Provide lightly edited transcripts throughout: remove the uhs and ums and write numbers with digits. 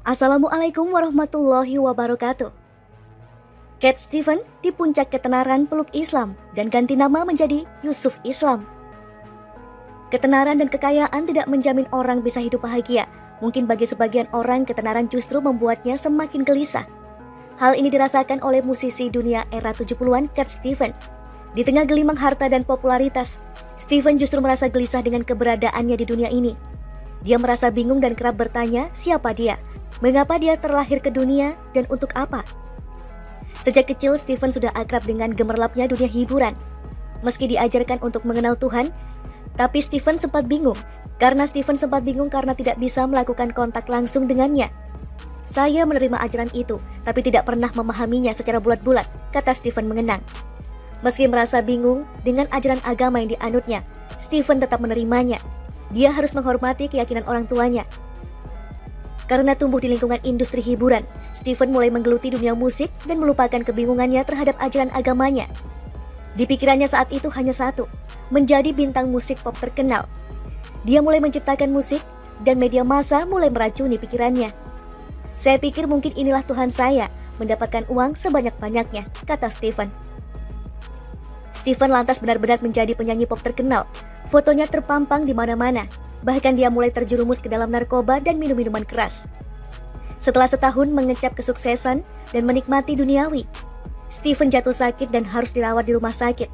Assalamualaikum warahmatullahi wabarakatuh. Cat Stevens di puncak ketenaran peluk Islam dan ganti nama menjadi Yusuf Islam. Ketenaran dan kekayaan tidak menjamin orang bisa hidup bahagia. Mungkin bagi sebagian orang ketenaran justru membuatnya semakin gelisah. Hal ini dirasakan oleh musisi dunia era 70-an Cat Stevens. Di tengah gelimang harta dan popularitas, Stevens justru merasa gelisah dengan keberadaannya di dunia ini. Dia merasa bingung dan kerap bertanya siapa dia, mengapa dia terlahir ke dunia, dan untuk apa. Sejak kecil, Stevens sudah akrab dengan gemerlapnya dunia hiburan. Meski diajarkan untuk mengenal Tuhan, tapi Stevens sempat bingung karena tidak bisa melakukan kontak langsung dengannya. Saya menerima ajaran itu, tapi tidak pernah memahaminya secara bulat-bulat, kata Stevens mengenang. Meski merasa bingung dengan ajaran agama yang dianutnya, Stevens tetap menerimanya. Dia harus menghormati keyakinan orang tuanya. Karena tumbuh di lingkungan industri hiburan, Stevens mulai menggeluti dunia musik dan melupakan kebingungannya terhadap ajaran agamanya. Di pikirannya saat itu hanya satu, menjadi bintang musik pop terkenal. Dia mulai menciptakan musik dan media massa mulai meracuni pikirannya. Saya pikir mungkin inilah Tuhan saya, mendapatkan uang sebanyak-banyaknya, kata Stevens. Stevens lantas benar-benar menjadi penyanyi pop terkenal. Fotonya terpampang di mana-mana. Bahkan dia mulai terjerumus ke dalam narkoba dan minum-minuman keras. Setelah setahun mengecap kesuksesan dan menikmati duniawi, Stevens jatuh sakit dan harus dirawat di rumah sakit.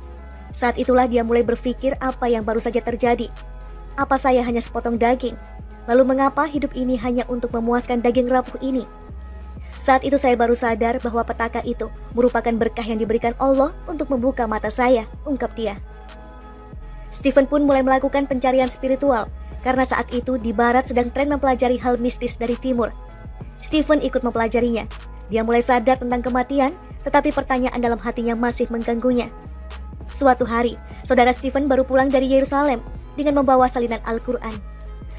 Saat itulah dia mulai berpikir apa yang baru saja terjadi. Apa saya hanya sepotong daging? Lalu mengapa hidup ini hanya untuk memuaskan daging rapuh ini? Saat itu saya baru sadar bahwa petaka itu merupakan berkah yang diberikan Allah untuk membuka mata saya, ungkap dia. Stevens pun mulai melakukan pencarian spiritual, karena saat itu di barat sedang tren mempelajari hal mistis dari timur. Stevens ikut mempelajarinya. Dia mulai sadar tentang kematian, tetapi pertanyaan dalam hatinya masih mengganggunya. Suatu hari, saudara Stevens baru pulang dari Yerusalem dengan membawa salinan Al-Quran.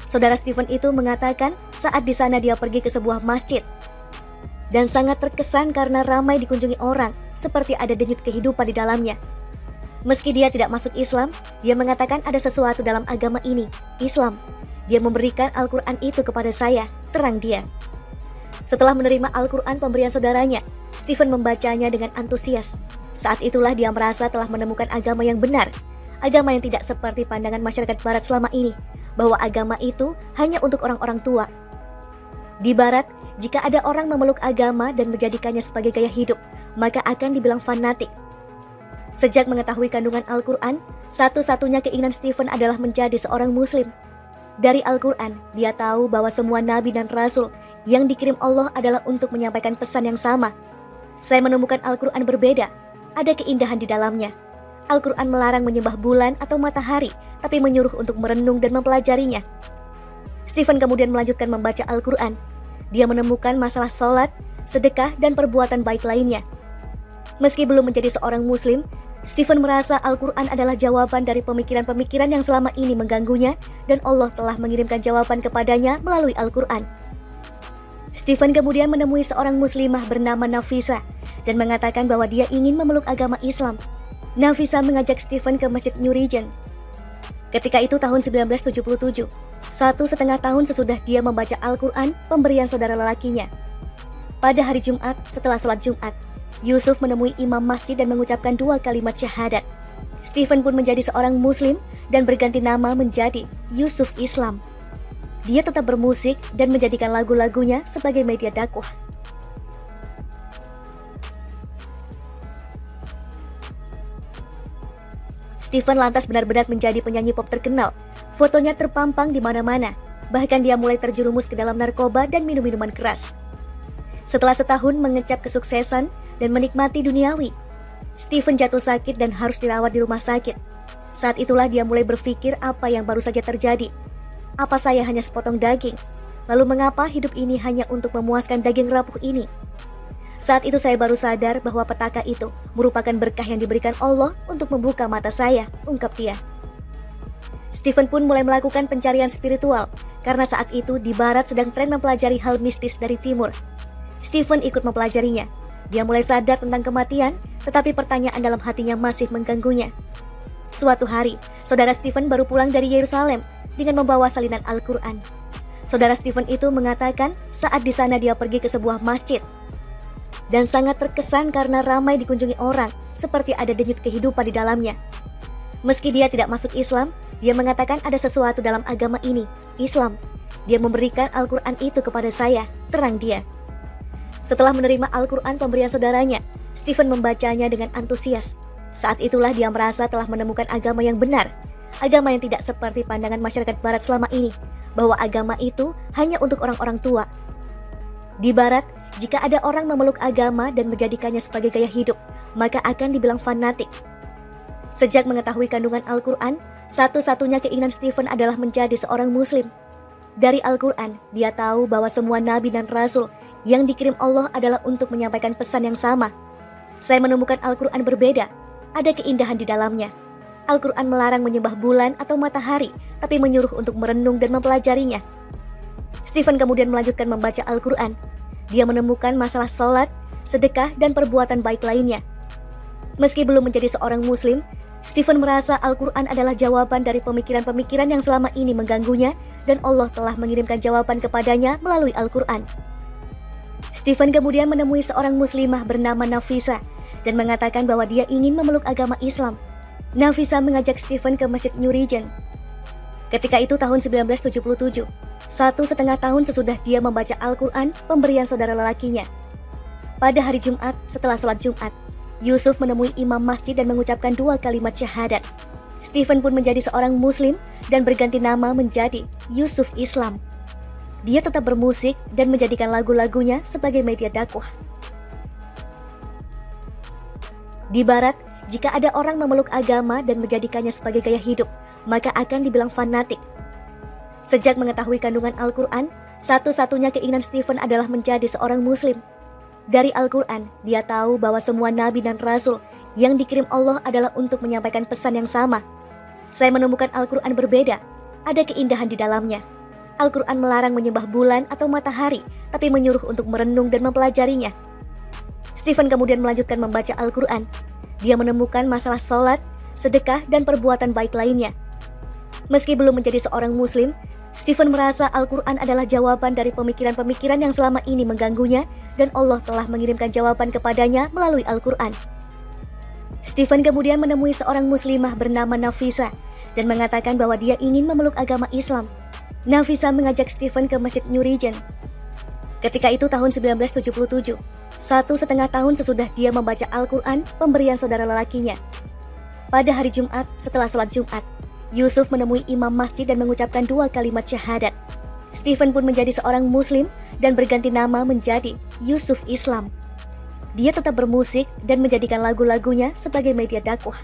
Saudara Stevens itu mengatakan saat di sana dia pergi ke sebuah masjid dan sangat terkesan karena ramai dikunjungi orang, seperti ada denyut kehidupan di dalamnya. Meski dia tidak masuk Islam, dia mengatakan ada sesuatu dalam agama ini, Islam. Dia memberikan Al-Quran itu kepada saya, terang dia. Setelah menerima Al-Quran pemberian saudaranya, Stevens membacanya dengan antusias. Saat itulah dia merasa telah menemukan agama yang benar, agama yang tidak seperti pandangan masyarakat barat selama ini, bahwa agama itu hanya untuk orang-orang tua. Di barat, jika ada orang memeluk agama dan menjadikannya sebagai gaya hidup, maka akan dibilang fanatik. Sejak mengetahui kandungan Al-Quran, satu-satunya keinginan Stevens adalah menjadi seorang muslim. Dari Al-Quran, dia tahu bahwa semua nabi dan rasul yang dikirim Allah adalah untuk menyampaikan pesan yang sama. Saya menemukan Al-Quran berbeda, ada keindahan di dalamnya. Al-Quran melarang menyembah bulan atau matahari, tapi menyuruh untuk merenung dan mempelajarinya. Stevens kemudian melanjutkan membaca Al-Quran. Dia menemukan masalah sholat, sedekah, dan perbuatan baik lainnya. Meski belum menjadi seorang muslim, Stevens merasa Al-Quran adalah jawaban dari pemikiran-pemikiran yang selama ini mengganggunya, dan Allah telah mengirimkan jawaban kepadanya melalui Al-Quran. Stevens kemudian menemui seorang muslimah bernama Nafisa dan mengatakan bahwa dia ingin memeluk agama Islam. Nafisa mengajak Stevens ke Masjid New Regent. Ketika itu tahun 1977, 1,5 tahun sesudah dia membaca Al-Quran pemberian saudara lelakinya. Pada hari Jumat, setelah sholat Jumat, Yusuf menemui imam masjid dan mengucapkan 2 kalimat syahadat. Stevens pun menjadi seorang muslim dan berganti nama menjadi Yusuf Islam. Dia tetap bermusik dan menjadikan lagu-lagunya sebagai media dakwah. Stevens lantas benar-benar menjadi penyanyi pop terkenal. Fotonya terpampang di mana-mana. Bahkan dia mulai terjerumus ke dalam narkoba dan minum-minuman keras. Setelah setahun mengecap kesuksesan dan menikmati duniawi, Stevens jatuh sakit dan harus dirawat di rumah sakit. Saat itulah dia mulai berpikir apa yang baru saja terjadi. Apa saya hanya sepotong daging? Lalu mengapa hidup ini hanya untuk memuaskan daging rapuh ini? Saat itu saya baru sadar bahwa petaka itu merupakan berkah yang diberikan Allah untuk membuka mata saya, ungkap dia. Stevens pun mulai melakukan pencarian spiritual, karena saat itu di barat sedang tren mempelajari hal mistis dari timur. Stevens ikut mempelajarinya. Dia mulai sadar tentang kematian, tetapi pertanyaan dalam hatinya masih mengganggunya. Suatu hari, saudara Stevens baru pulang dari Yerusalem dengan membawa salinan Al-Quran. Saudara Stephen itu mengatakan saat di sana dia pergi ke sebuah masjid dan sangat terkesan karena ramai dikunjungi orang, seperti ada denyut kehidupan di dalamnya. Meski dia tidak masuk Islam, dia mengatakan ada sesuatu dalam agama ini, Islam. Dia memberikan Al-Quran itu kepada saya, terang dia. Setelah menerima Al-Quran pemberian saudaranya, Stephen membacanya dengan antusias. Saat itulah dia merasa telah menemukan agama yang benar, agama yang tidak seperti pandangan masyarakat Barat selama ini, bahwa agama itu hanya untuk orang-orang tua. Di Barat, jika ada orang memeluk agama dan menjadikannya sebagai gaya hidup, maka akan dibilang fanatik. Sejak mengetahui kandungan Al-Quran, satu-satunya keinginan Stephen adalah menjadi seorang Muslim. Dari Al-Quran, dia tahu bahwa semua nabi dan rasul yang dikirim Allah adalah untuk menyampaikan pesan yang sama. Saya menemukan Al-Quran berbeda, ada keindahan di dalamnya. Al-Quran melarang menyembah bulan atau matahari, tapi menyuruh untuk merenung dan mempelajarinya. Stephen kemudian melanjutkan membaca Al-Quran. Dia menemukan masalah sholat, sedekah, dan perbuatan baik lainnya. Meski belum menjadi seorang Muslim, Stephen merasa Al-Quran adalah jawaban dari pemikiran-pemikiran yang selama ini mengganggunya, dan Allah telah mengirimkan jawaban kepadanya melalui Al-Quran. Stephen kemudian menemui seorang muslimah bernama Nafisa dan mengatakan bahwa dia ingin memeluk agama Islam. Nafisa mengajak Stephen ke Masjid New Regent. Ketika itu tahun 1977, 1,5 tahun sesudah dia membaca Al-Quran pemberian saudara lelakinya. Pada hari Jumat, setelah sholat Jumat, Yusuf menemui imam masjid dan mengucapkan 2 kalimat syahadat. Stephen pun menjadi seorang Muslim dan berganti nama menjadi Yusuf Islam. Dia tetap bermusik dan menjadikan lagu-lagunya sebagai media dakwah. Di Barat, jika ada orang memeluk agama dan menjadikannya sebagai gaya hidup, maka akan dibilang fanatik. Sejak mengetahui kandungan Al-Quran, satu-satunya keinginan Stephen adalah menjadi seorang Muslim. Dari Al-Quran, dia tahu bahwa semua nabi dan rasul yang dikirim Allah adalah untuk menyampaikan pesan yang sama. Saya menemukan Al-Quran berbeda, ada keindahan di dalamnya. Al-Quran melarang menyembah bulan atau matahari, tapi menyuruh untuk merenung dan mempelajarinya. Stephen kemudian melanjutkan membaca Al-Quran. Dia menemukan masalah sholat, sedekah, dan perbuatan baik lainnya. Meski belum menjadi seorang Muslim, Stephen merasa Al-Quran adalah jawaban dari pemikiran-pemikiran yang selama ini mengganggunya, dan Allah telah mengirimkan jawaban kepadanya melalui Al-Quran. Stephen kemudian menemui seorang muslimah bernama Nafisa dan mengatakan bahwa dia ingin memeluk agama Islam. Nafisa mengajak Stephen ke Masjid New Regent. Ketika itu tahun 1977, 1,5 tahun sesudah dia membaca Al-Quran pemberian saudara lelakinya. Pada hari Jumat, setelah sholat Jumat, Yusuf menemui imam masjid dan mengucapkan 2 kalimat syahadat. Stephen pun menjadi seorang Muslim dan berganti nama menjadi Yusuf Islam. Dia tetap bermusik dan menjadikan lagu-lagunya sebagai media dakwah.